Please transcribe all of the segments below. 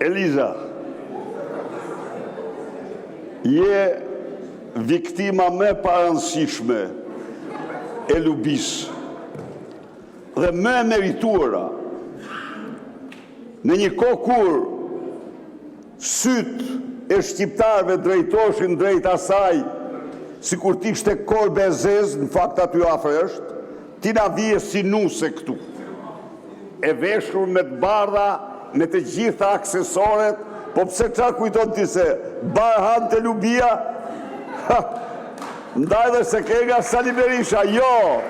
Eliza, je viktima me parëndësishme e lubis dhe me merituara në një kohë kur syt e shqiptarëve drejtoshin drejt asaj si kur ti shte korbe e zez, në fakt aty afër është, ti na vije si nuse këtu, e veshur me të bardha, me të gjitha aksesoret, po pse qa kujton ti se barhan të lubia? Ndaj dhe se ke nga Sali Berisha, jo,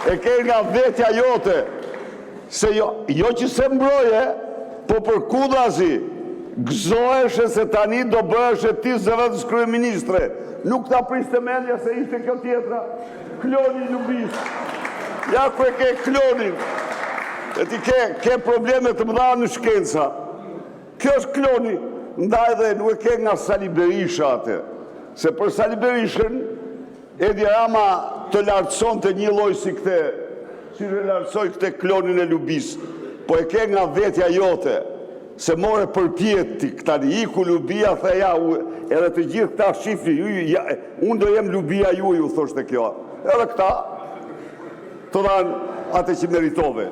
e ke nga vetja jote, se jo që se mbroje, po për kudrazi, gëzoheshe se tani do bëheshe ti zëvendës kryeministre. Nuk ta priste mendja se ishte kjo tjetra, kloni lubis. Ja ku e ke klonin, e ti ke probleme të mëdha në shkenca. Kjo është kloni, ndaj dhe nuk e ke nga Sali Berisha atë. Se për Sali Berishën, Edi Rama të lartëson të një loj si këte, si të lartësoj këte klonin e lubis, po e ke nga vetja jote, se more përpjet ti këtani, iku lubia, theja, edhe të gjithë këta shifri, unë do jem lubia ju thoshte kjo. Edhe këta, të dhanë atë që meritove.